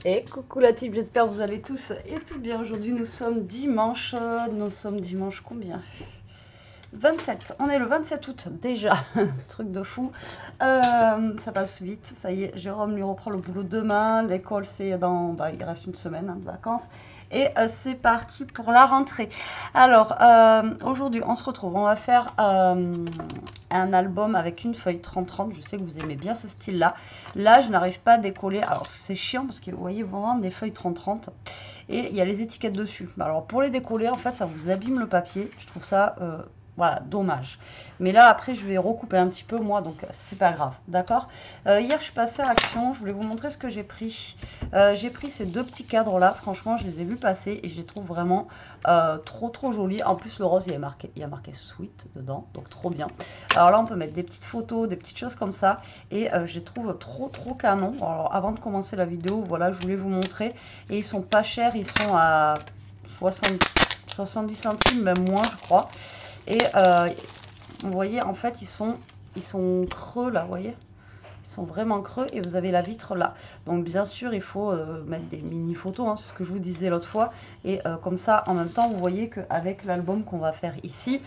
Et coucou la team, j'espère que vous allez tous et toutes bien. Aujourd'hui nous sommes dimanche, combien? 27, on est le 27 août déjà, truc de fou. Ça passe vite, ça y est, Jérôme lui reprend le boulot demain, l'école c'est dans, il reste une semaine de vacances. Et c'est parti pour la rentrée. Alors, aujourd'hui, on se retrouve. On va faire un album avec une feuille 30-30. Je sais que vous aimez bien ce style-là. Là, je n'arrive pas à décoller. Alors, c'est chiant parce que vous voyez vraiment des feuilles 30-30. Et il y a les étiquettes dessus. Alors, pour les décoller, en fait, ça vous abîme le papier. Je trouve ça... voilà, dommage. Mais là, après, je vais recouper un petit peu, moi, donc c'est pas grave, d'accord. Hier, je suis passée à Action, je voulais vous montrer ce que j'ai pris. J'ai pris ces deux petits cadres-là, franchement, je les ai vus passer et je les trouve vraiment trop jolis. En plus, le rose, il y a marqué Sweet dedans, donc trop bien. Alors là, on peut mettre des petites photos, des petites choses comme ça, et je les trouve trop canon. Alors, avant de commencer la vidéo, voilà, je voulais vous montrer, et ils sont pas chers, ils sont à 70 centimes, même moins, je crois. Et vous voyez, en fait, ils sont creux là, vous voyez, ils sont vraiment creux et vous avez la vitre là. Donc bien sûr, il faut mettre des mini photos, hein, c'est ce que je vous disais l'autre fois. Et comme ça, en même temps, vous voyez qu'avec l'album qu'on va faire ici,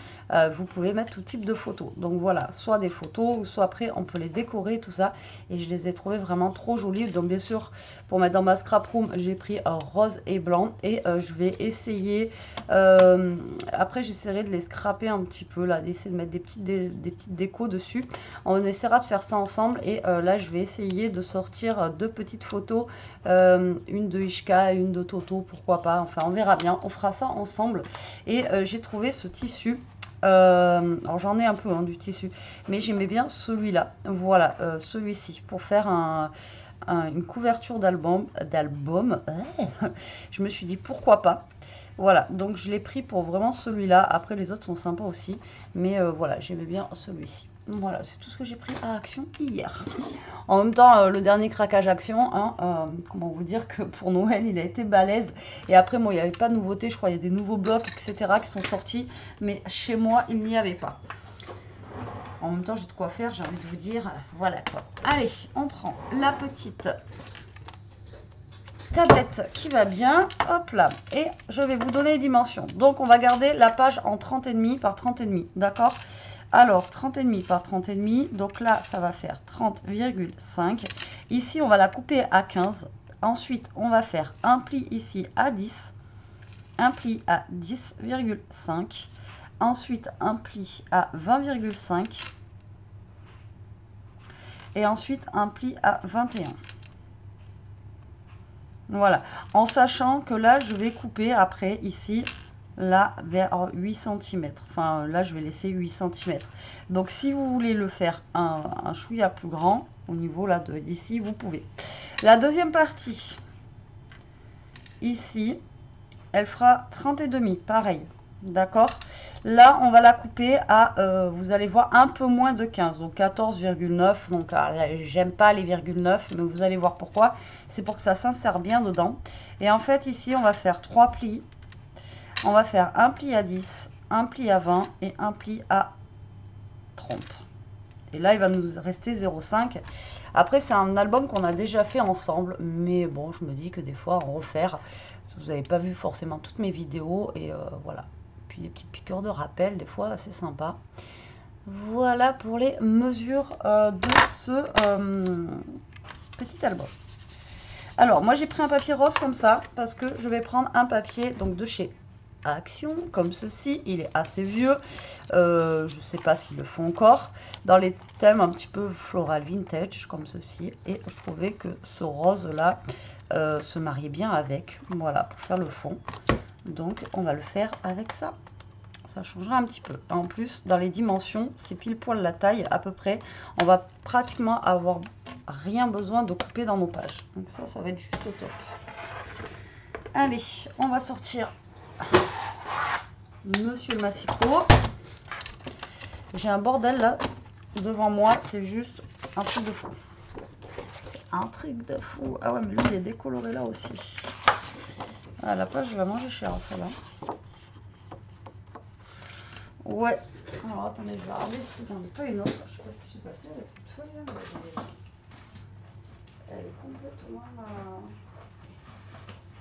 vous pouvez mettre tout type de photos. Donc voilà, soit des photos, ou soit après, on peut les décorer, tout ça. Et je les ai trouvées vraiment trop jolies. Donc bien sûr, pour mettre dans ma scrap room, j'ai pris rose et blanc. Et je vais essayer, après j'essaierai de les scraper un petit peu, là, d'essayer de mettre des petites décos dessus. On essaiera de faire ça ensemble. Et là, je vais essayer de sortir deux petites photos, une de Ishka et une de Toto, pourquoi pas. Enfin, on verra bien. On fera ça ensemble. Et j'ai trouvé ce tissu. Alors, j'en ai un peu du tissu, mais j'aimais bien celui-là. Voilà, celui-ci, pour faire une couverture d'album. Je me suis dit pourquoi pas. Voilà, donc je l'ai pris pour vraiment celui-là. Après, les autres sont sympas aussi, mais voilà, j'aimais bien celui-ci. Voilà, c'est tout ce que j'ai pris à Action hier. En même temps, le dernier craquage Action, hein, comment vous dire que pour Noël, il a été balèze. Et après, moi, il n'y avait pas de nouveautés. Je crois qu'il y a des nouveaux blocs, etc. qui sont sortis. Mais chez moi, il n'y avait pas. En même temps, j'ai de quoi faire, j'ai envie de vous dire. Voilà quoi. Allez, on prend la petite tablette qui va bien, hop là, et je vais vous donner les dimensions. Donc on va garder la page en 30,5 par 30,5, d'accord. Alors 30,5 par 30,5, donc là ça va faire 30,5. Ici on va la couper à 15. Ensuite on va faire un pli ici à 10, un pli à 10,5, ensuite un pli à 20,5 et ensuite un pli à 21. Voilà, en sachant que là, je vais couper après, ici, là, vers 8 cm. Enfin, là, je vais laisser 8 cm. Donc, si vous voulez le faire un chouïa plus grand, au niveau là d'ici, vous pouvez. La deuxième partie, ici, elle fera 30,5, pareil. D'accord. Là, on va la couper à, vous allez voir, un peu moins de 15, donc 14,9. Donc, j'aime pas les virgule 9, mais vous allez voir pourquoi. C'est pour que ça s'insère bien dedans. Et en fait, ici, on va faire 3 plis. On va faire un pli à 10, un pli à 20 et un pli à 30. Et là, il va nous rester 0,5. Après, c'est un album qu'on a déjà fait ensemble. Mais bon, je me dis que des fois, en refaire, vous n'avez pas vu forcément toutes mes vidéos. Et voilà. Puis des petites piqûres de rappel, des fois, c'est sympa. Voilà pour les mesures de ce petit album. Alors, moi, j'ai pris un papier rose comme ça. Parce que je vais prendre un papier donc de chez Action, comme ceci. Il est assez vieux, je ne sais pas s'ils le font encore, dans les thèmes un petit peu floral vintage comme ceci, et je trouvais que ce rose là se mariait bien avec, voilà, pour faire le fond. Donc on va le faire avec ça, ça changera un petit peu. En plus, dans les dimensions, c'est pile poil la taille à peu près, on va pratiquement avoir rien besoin de couper dans nos pages, donc ça va être juste au top. Allez, on va sortir Monsieur le Massicot. J'ai un bordel là devant moi, c'est juste un truc de fou. C'est un truc de fou. Ah ouais, mais lui il est décoloré là aussi. Ah, la page je vais manger cher celle-là. Ouais. Alors attendez, je vais regarder si j'en ai pas une autre. Je sais pas ce qui s'est passé avec cette feuille là. Elle est complètement.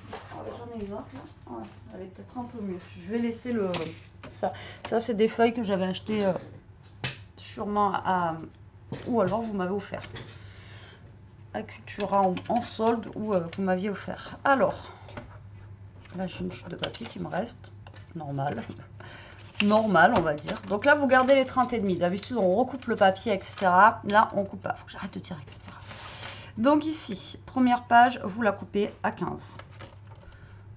J'en ai une autre là. Ouais, elle est peut-être un peu mieux. Je vais laisser le ça. Ça c'est des feuilles que j'avais achetées sûrement à ou alors vous m'avez offert à Cultura en solde ou vous m'aviez offert. Alors là j'ai une chute de papier qui me reste normal. Normal on va dire. Donc là vous gardez les 30,5. D'habitude on recoupe le papier etc. Là on coupe pas. Faut que j'arrête de dire etc. Donc ici première page vous la coupez à 15.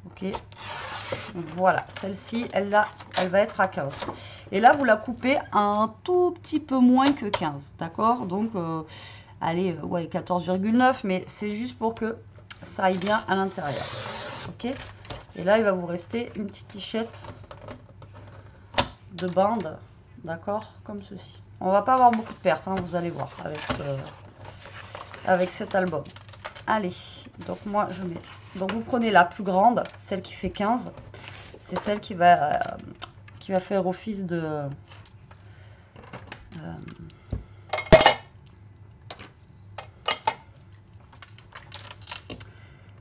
Ok, voilà, celle-ci, elle va être à 15. Et là, vous la coupez un tout petit peu moins que 15, d'accord? Donc, allez, ouais, 14,9, mais c'est juste pour que ça aille bien à l'intérieur. Ok? Et là, il va vous rester une petite lichette de bande, d'accord? Comme ceci. On va pas avoir beaucoup de pertes, hein, vous allez voir, avec cet album. Allez, donc moi, je mets... Donc vous prenez la plus grande, celle qui fait 15. C'est celle qui va faire office de...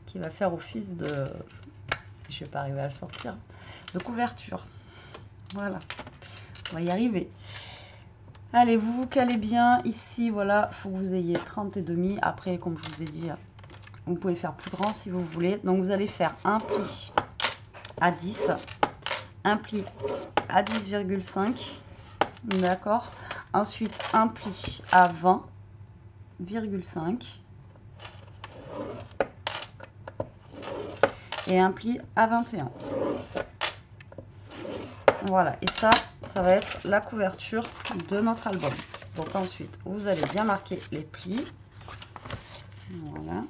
qui va faire office de... Je vais pas arriver à le sortir. De couverture. Voilà. On va y arriver. Allez, vous vous calez bien. Ici, voilà, il faut que vous ayez 30,5. Après, comme je vous ai dit... Vous pouvez faire plus grand si vous voulez. Donc, vous allez faire un pli à 10, un pli à 10,5, d'accord. Ensuite, un pli à 20,5 et un pli à 21. Voilà, et ça va être la couverture de notre album. Donc, ensuite, vous allez bien marquer les plis. Voilà.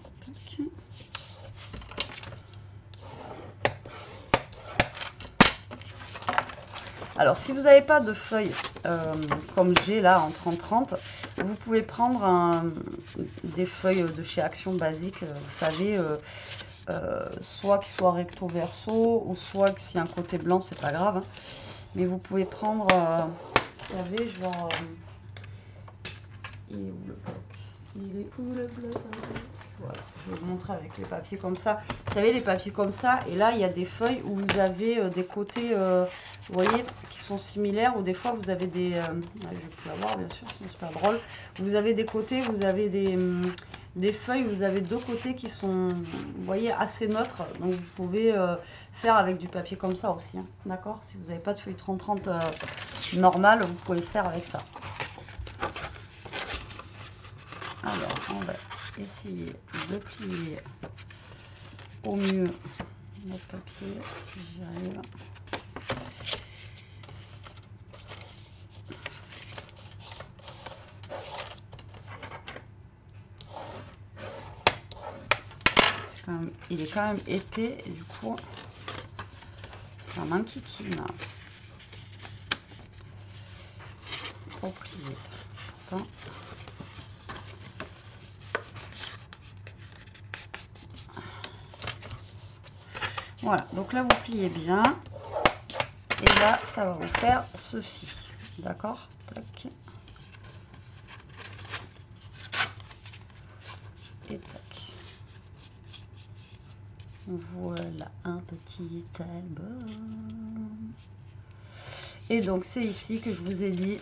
Alors, si vous n'avez pas de feuilles comme j'ai là en 30-30, vous pouvez prendre des feuilles de chez Action Basique, vous savez, soit qui soit recto verso, ou soit que s'il y a un côté blanc, c'est pas grave. Hein. Mais vous pouvez prendre, vous savez, genre... il est où le bloc? Il est où le bloc? Voilà, je vais vous montrer avec les papiers comme ça. Vous savez, les papiers comme ça, et là, il y a des feuilles où vous avez des côtés, vous voyez, qui sont similaires, ou des fois, vous avez des... je vais plus l'avoir, bien sûr, sinon c'est pas drôle. Vous avez des côtés, vous avez des feuilles, où vous avez deux côtés qui sont, vous voyez, assez neutres. Donc, vous pouvez faire avec du papier comme ça aussi, hein, d'accord? Si vous n'avez pas de feuille 30-30 normale, vous pouvez le faire avec ça. Alors, on va essayer de plier au mieux notre papier, si j'y arrive. Il est quand même épais et du coup, ça m'inquiétine. Pour plier. Pourtant, voilà, donc là vous pliez bien et là ça va vous faire ceci, d'accord? Tac. Et tac. Voilà un petit album. Et donc c'est ici que je vous ai dit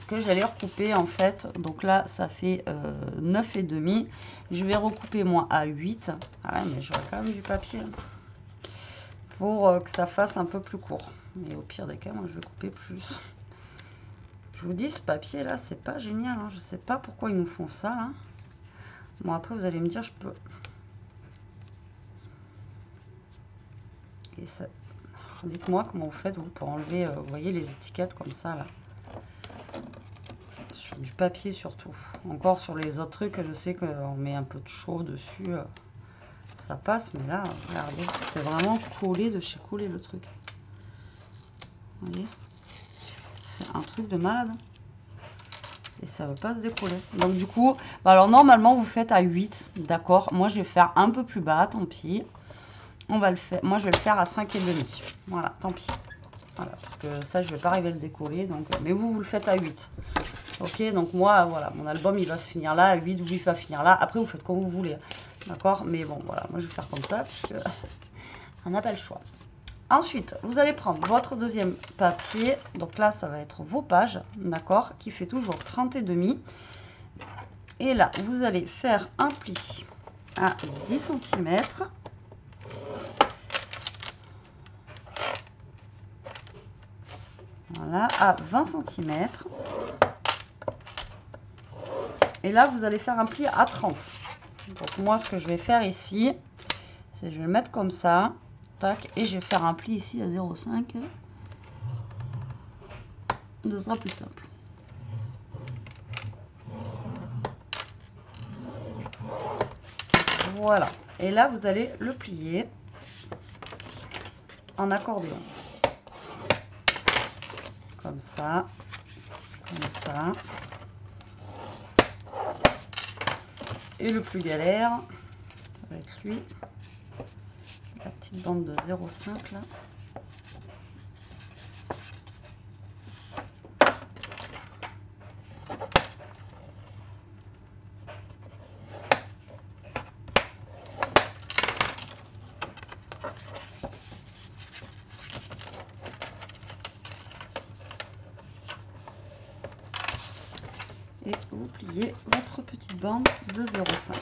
que j'allais recouper en fait. Donc là ça fait 9,5. Je vais recouper moi à 8. Ah ouais, mais j'aurai quand même du papier pour que ça fasse un peu plus court. Mais au pire des cas, moi je vais couper plus. Je vous dis, ce papier là, c'est pas génial. Hein. Je sais pas pourquoi ils nous font ça. Hein. Bon, après vous allez me dire, je peux. Et ça. Dites-moi comment vous faites, vous, pour enlever, vous voyez, les étiquettes comme ça là. Sur du papier surtout. Encore sur les autres trucs, je sais qu'on met un peu de chaud dessus. Ça passe, mais là, regardez, c'est vraiment collé de chez collé le truc. Vous voyez, c'est un truc de malade. Et ça ne veut pas se décoller. Donc du coup, bah alors normalement vous faites à 8, d'accord. Moi je vais faire un peu plus bas, tant pis. On va le faire. Moi je vais le faire à 5,5. Voilà, tant pis. Voilà, parce que ça je vais pas arriver à le décoller. Donc, mais vous le faites à 8. Ok, donc moi, voilà, mon album, il va se finir là, 8 ou 8 va finir là. Après, vous faites comme vous voulez, d'accord? Mais bon, voilà, moi, je vais faire comme ça, puisque on n'a pas le choix. Ensuite, vous allez prendre votre deuxième papier. Donc là, ça va être vos pages, d'accord? Qui fait toujours 30,5. Et là, vous allez faire un pli à 10 cm. Voilà, à 20 cm. Et là, vous allez faire un pli à 30. Donc moi, ce que je vais faire ici, c'est que je vais le mettre comme ça. Tac, et je vais faire un pli ici à 0,5. Ce sera plus simple. Voilà. Et là, vous allez le plier en accordéon. Comme ça. Comme ça. Et le plus galère, ça va être lui. La petite bande de 0,5 là. Et vous pliez votre petite bande de 0,5.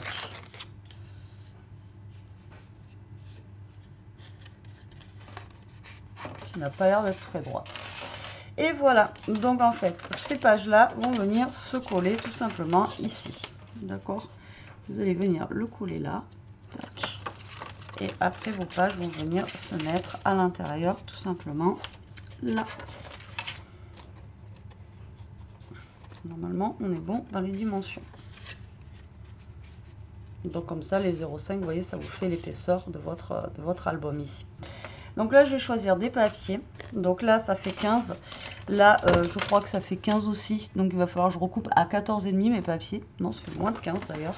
Qui n'a pas l'air d'être très droit. Et voilà, donc en fait, ces pages-là vont venir se coller tout simplement ici. D'accord? Vous allez venir le coller là. Tac. Et après, vos pages vont venir se mettre à l'intérieur tout simplement là. Normalement, on est bon dans les dimensions. Donc comme ça, les 0,5, vous voyez, ça vous fait l'épaisseur de votre album ici. Donc là, je vais choisir des papiers. Donc là, ça fait 15. Là, je crois que ça fait 15 aussi. Donc il va falloir que je recoupe à 14,5 mes papiers. Non, ça fait moins de 15 d'ailleurs.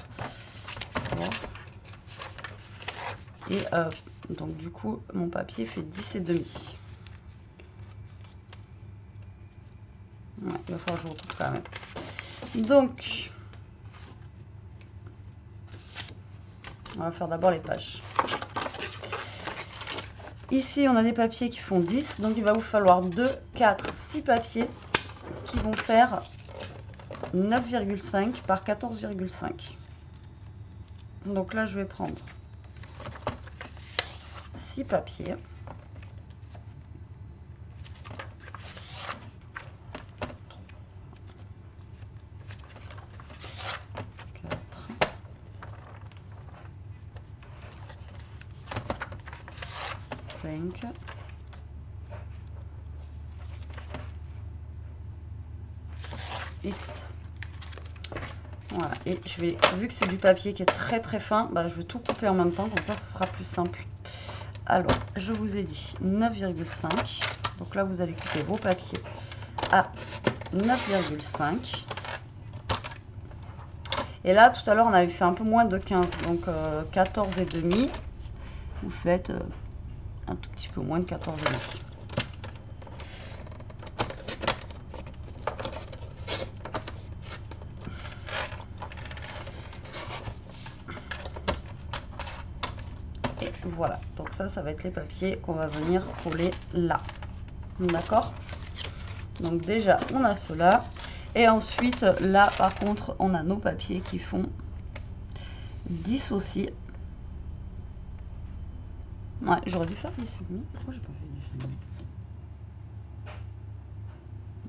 Et donc du coup, mon papier fait 10,5. Ouais, il va falloir que je recoupe quand même. Donc, on va faire d'abord les pages. Ici, on a des papiers qui font 10. Donc, il va vous falloir 2, 4, 6 papiers qui vont faire 9,5 par 14,5. Donc là, je vais prendre 6 papiers. Et 6. Voilà, et je vais, vu que c'est du papier qui est très fin, bah, je vais tout couper en même temps, comme ça ce sera plus simple. Alors, je vous ai dit 9,5. Donc là, vous allez couper vos papiers à 9,5. Et là, tout à l'heure, on avait fait un peu moins de 15, donc 14,5. Vous faites un tout petit peu moins de 14,5. Et voilà, donc ça va être les papiers qu'on va venir coller là. D'accord? Donc déjà, on a cela. Et ensuite, là, par contre, on a nos papiers qui font 10 aussi. Ouais, j'aurais dû faire 10,5. Pourquoi j'ai pas fait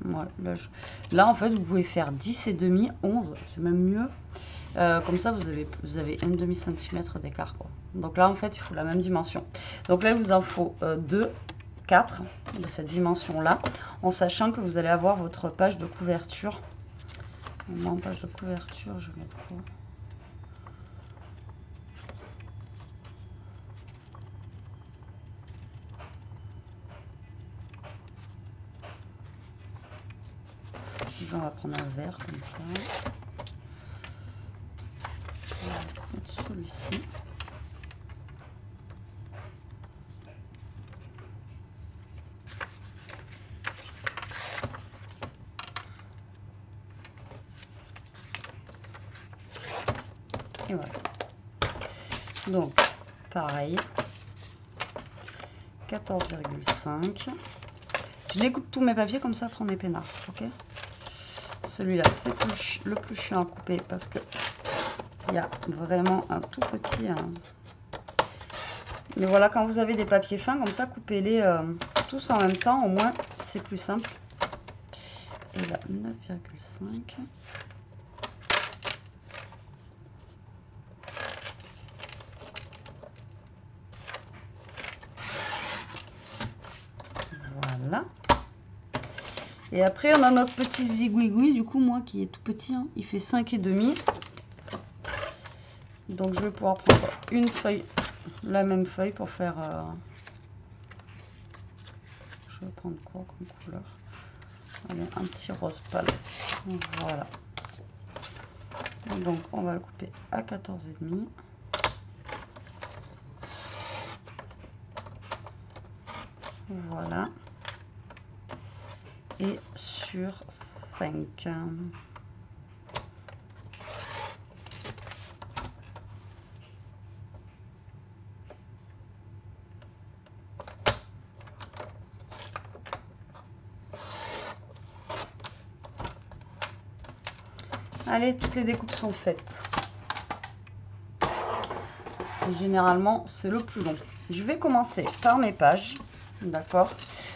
10,5? Ouais, là, en fait, vous pouvez faire 10,5, 11. C'est même mieux. Comme ça, vous avez 1,5 cm d'écart, quoi. Donc là, en fait, il faut la même dimension. Donc là, il vous en faut 2, 4 de cette dimension-là, en sachant que vous allez avoir votre page de couverture. En page de couverture, je vais mettre quoi? On va prendre un verre comme ça. On va mettre celui-ci. Et voilà. Donc, pareil. 14,5. Je découpe tous mes papiers comme ça, prendre des peinards. Ok. Celui-là, c'est le plus chiant à couper parce que il y a vraiment un tout petit. Mais voilà, quand vous avez des papiers fins comme ça, coupez-les tous en même temps. Au moins, c'est plus simple. Et là, 9,5. Voilà. Et après, on a notre petit zigouigoui, du coup, moi, qui est tout petit, hein, il fait 5,5. Donc, je vais pouvoir prendre une feuille, la même feuille pour faire... Je vais prendre quoi comme couleur? Allez, un petit rose pâle. Voilà. Donc, on va le couper à 14,5. Voilà. Et sur 5. Allez, toutes les découpes sont faites. Et généralement, c'est le plus long. Je vais commencer par mes pages. D'accord.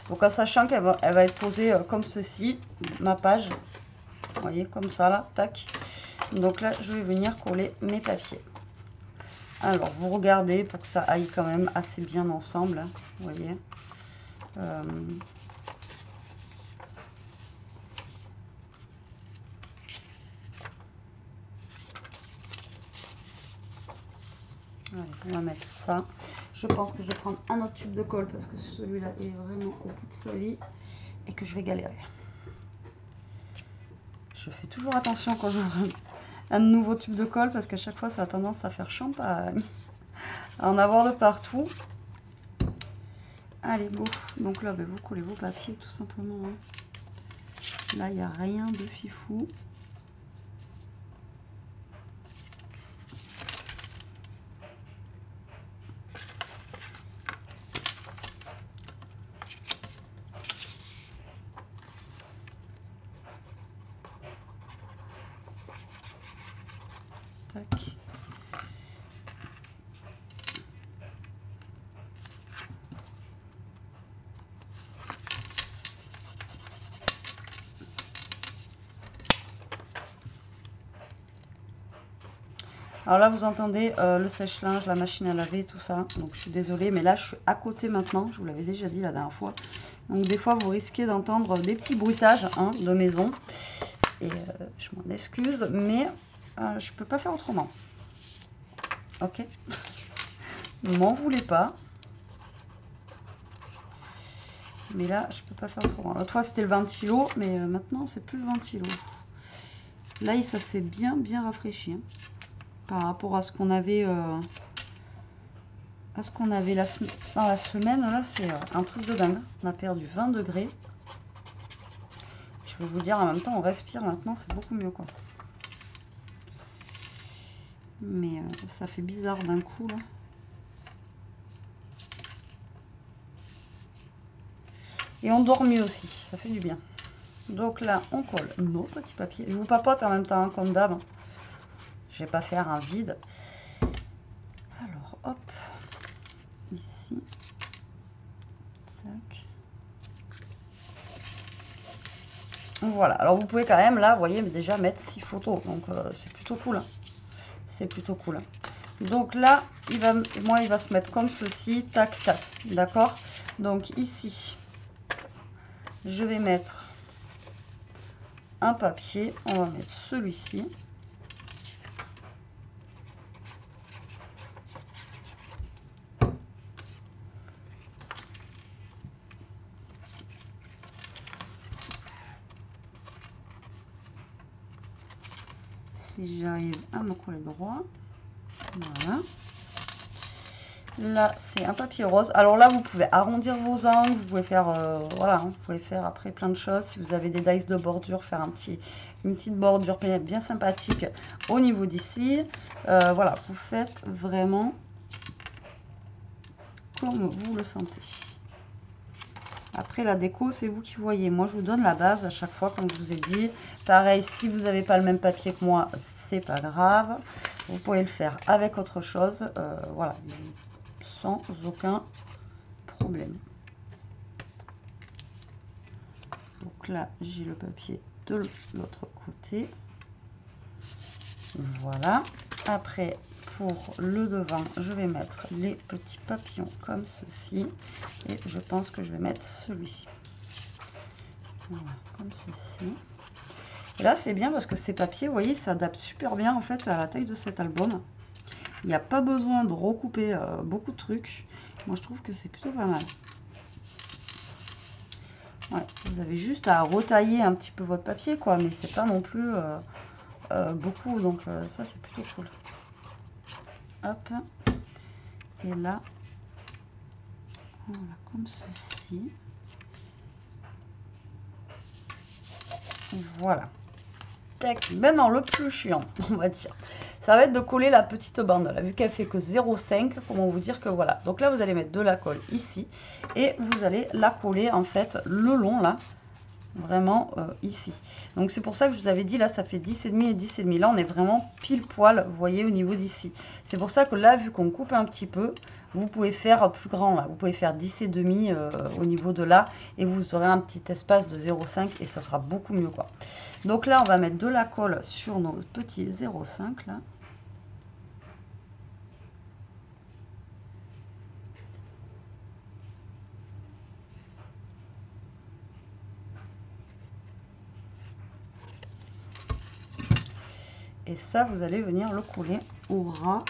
Donc en sachant qu'elle va être posée comme ceci, ma page. Vous voyez, comme ça là, tac. Donc là, je vais venir coller mes papiers. Alors, vous regardez pour que ça aille quand même assez bien ensemble. Hein, vous voyez. Allez, on va mettre ça. Je pense que je vais prendre un autre tube de colle parce que celui-là est vraiment au bout de sa vie et que je vais galérer. Je fais toujours attention quand j'ouvre un nouveau tube de colle parce qu'à chaque fois ça a tendance à faire champagne, à en avoir de partout. Allez, go. Donc là, vous collez vos papiers tout simplement. Hein. Là, il n'y a rien de fifou. Tac. Alors là, vous entendez le sèche-linge, la machine à laver, tout ça. Donc, je suis désolée, mais là, je suis à côté maintenant. Je vous l'avais déjà dit la dernière fois. Donc, des fois, vous risquez d'entendre des petits bruitages hein, de maison. Et je m'en excuse, mais je peux pas faire autrement. Ok. Ne m'en voulez pas. Mais là, je peux pas faire autrement. L'autre fois, c'était le ventilo, mais maintenant, c'est plus le ventilo. Là, ça s'est bien rafraîchi. Hein. Par rapport à ce qu'on avait dans la semaine, là c'est un truc de dingue. On a perdu 20 degrés. Je vais vous dire en même temps, on respire maintenant, c'est beaucoup mieux quoi. Mais ça fait bizarre d'un coup là. Et on dort mieux aussi, ça fait du bien. Donc là, on colle nos petits papiers. Je vous papote en même temps, hein, comme d'hab. Je vais pas faire un vide. Alors, hop. Ici. Tac. Voilà. Alors, vous pouvez quand même, là, vous voyez, déjà mettre 6 photos. Donc, c'est plutôt cool. Hein. C'est plutôt cool. Hein. Donc là, il va se mettre comme ceci. Tac, tac. D'accord. Donc, ici, je vais mettre un papier. On va mettre celui-ci. Si j'arrive à me coller droit, voilà. Là, c'est un papier rose. Alors là, vous pouvez arrondir vos angles, vous pouvez faire, voilà, hein, vous pouvez faire après plein de choses. Si vous avez des dies de bordure, faire une petite bordure bien sympathique au niveau d'ici. Voilà, vous faites vraiment comme vous le sentez. Après, la déco, c'est vous qui voyez. Moi, je vous donne la base à chaque fois, comme je vous ai dit. Pareil, si vous n'avez pas le même papier que moi, c'est pas grave. Vous pouvez le faire avec autre chose. Voilà, sans aucun problème. Donc là, j'ai le papier de l'autre côté. Voilà. Après, pour le devant, je vais mettre les petits papillons comme ceci. Et je pense que je vais mettre celui-ci. Voilà, comme ceci. Et là, c'est bien parce que ces papiers, vous voyez, s'adaptent super bien en fait à la taille de cet album. Il n'y a pas besoin de recouper beaucoup de trucs. Moi, je trouve que c'est plutôt pas mal. Ouais, vous avez juste à retailler un petit peu votre papier, quoi, mais c'est pas non plus beaucoup, donc ça, c'est plutôt cool. Hop. Et là, voilà, comme ceci. Et voilà. Tac. Maintenant, le plus chiant, on va dire, ça va être de coller la petite bande. Là, vu qu'elle fait que 0,5, comment vous dire que voilà. Donc là, vous allez mettre de la colle ici et vous allez la coller en fait le long là, vraiment ici. Donc c'est pour ça que je vous avais dit là, ça fait 10,5 et 10,5. Là, on est vraiment pile poil, vous voyez, au niveau d'ici. C'est pour ça que là, vu qu'on coupe un petit peu, vous pouvez faire plus grand là. Vous pouvez faire 10,5 au niveau de là et vous aurez un petit espace de 0,5 et ça sera beaucoup mieux quoi. Donc là, on va mettre de la colle sur nos petits 0,5 là. Et ça, vous allez venir le coller au ras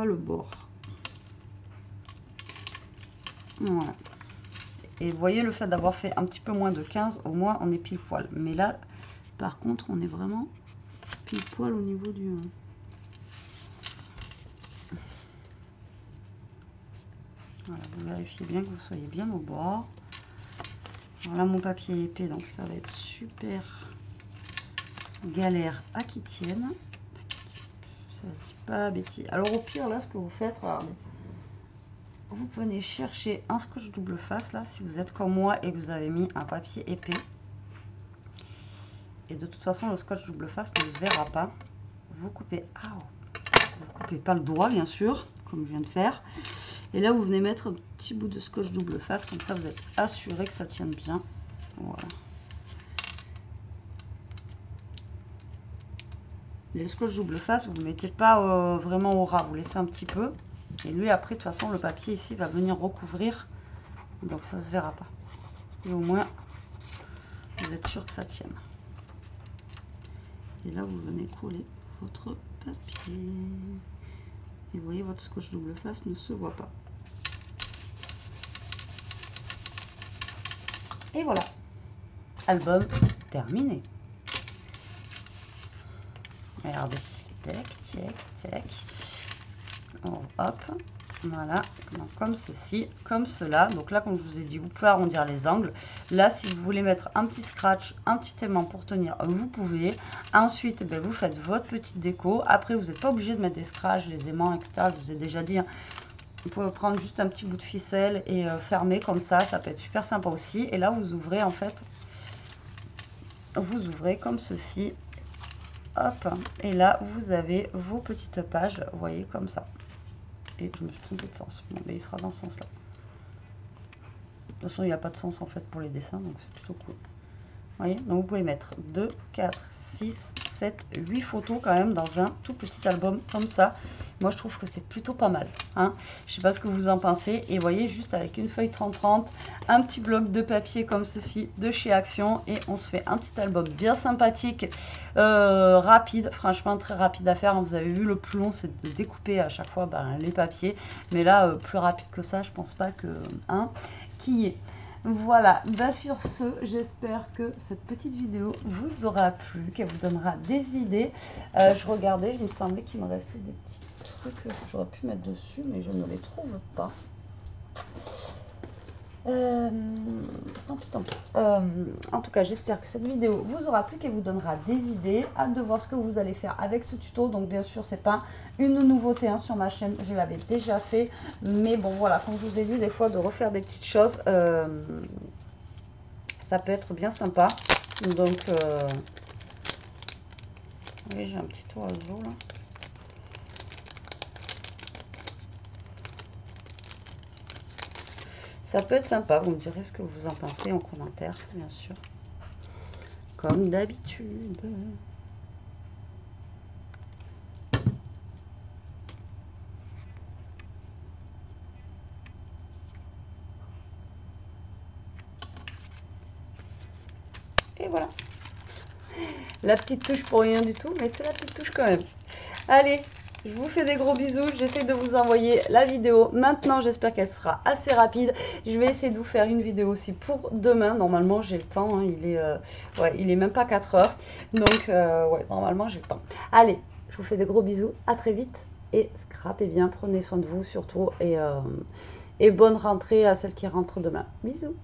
le bord. Voilà. Et vous voyez, le fait d'avoir fait un petit peu moins de 15, au moins on est pile poil. Mais là, par contre, on est vraiment pile poil au niveau du... Voilà, vous vérifiez bien que vous soyez bien au bord. Voilà, mon papier est épais, donc ça va être super galère à qui tienne. Ça se dit pas bêtise. Alors au pire, là, ce que vous faites, regardez. Vous venez chercher un scotch double face, là, si vous êtes comme moi et que vous avez mis un papier épais. Et de toute façon, le scotch double face ne se verra pas. Vous coupez, vous coupez pas le doigt, bien sûr, comme je viens de faire. Et là, vous venez mettre un petit bout de scotch double face, comme ça, vous êtes assuré que ça tienne bien. Voilà. Le scotch double face, vous ne le mettez pas vraiment au ras, vous laissez un petit peu. Et lui, après, de toute façon, le papier ici va venir recouvrir. Donc, ça ne se verra pas. Et au moins, vous êtes sûr que ça tienne. Et là, vous venez coller votre papier. Et vous voyez, votre scotch double face ne se voit pas. Et voilà. Album terminé. Regardez. Tac, tac, tac. Oh, hop. Voilà, donc comme ceci, comme cela. Donc là, comme je vous ai dit, vous pouvez arrondir les angles. Là, si vous voulez mettre un petit scratch, un petit aimant pour tenir, vous pouvez. Ensuite, ben, vous faites votre petite déco. Après, vous n'êtes pas obligé de mettre des scratchs, les aimants, etc. Je vous ai déjà dit, hein. Vous pouvez prendre juste un petit bout de ficelle et fermer comme ça. Ça peut être super sympa aussi. Et là, vous ouvrez en fait, vous ouvrez comme ceci. Hop. Et là, vous avez vos petites pages, vous voyez, comme ça. Et je me suis trompée de sens. Bon, mais il sera dans ce sens-là. De toute façon, il n'y a pas de sens en fait pour les dessins, donc c'est plutôt cool. Vous voyez, donc vous pouvez mettre 2, 4, 6, 7, 8 photos quand même dans un tout petit album comme ça. Moi, je trouve que c'est plutôt pas mal. Hein. Je ne sais pas ce que vous en pensez. Et vous voyez, juste avec une feuille 30-30, un petit bloc de papier comme ceci de chez Action. Et on se fait un petit album bien sympathique, rapide. Franchement, très rapide à faire. Vous avez vu, le plus long, c'est de découper à chaque fois les papiers. Mais là, plus rapide que ça, je pense pas que... Hein, qui est Voilà, ben sur ce, j'espère que cette petite vidéo vous aura plu, qu'elle vous donnera des idées. Je regardais, il me semblait qu'il me restait des petits trucs que j'aurais pu mettre dessus, mais je ne les trouve pas. Tant pis, tant pis. En tout cas, j'espère que cette vidéo vous aura plu, qu'elle vous donnera des idées. Hâte de voir ce que vous allez faire avec ce tuto. Donc bien sûr, c'est pas une nouveauté sur ma chaîne, je l'avais déjà fait. Mais bon, voilà, comme je vous ai dit, des fois de refaire des petites choses, ça peut être bien sympa. Donc, oui, j'ai un petit oiseau là. Ça peut être sympa, vous me direz ce que vous en pensez en commentaire, bien sûr. Comme d'habitude. Et voilà. La petite touche pour rien du tout, mais c'est la petite touche quand même. Allez, je vous fais des gros bisous. J'essaie de vous envoyer la vidéo maintenant. J'espère qu'elle sera assez rapide. Je vais essayer de vous faire une vidéo aussi pour demain. Normalement, j'ai le temps. Hein. Il est même pas 4 heures. Donc, ouais, normalement, j'ai le temps. Allez, je vous fais des gros bisous. À très vite. Et scrapez bien. Prenez soin de vous surtout. Et bonne rentrée à celles qui rentrent demain. Bisous.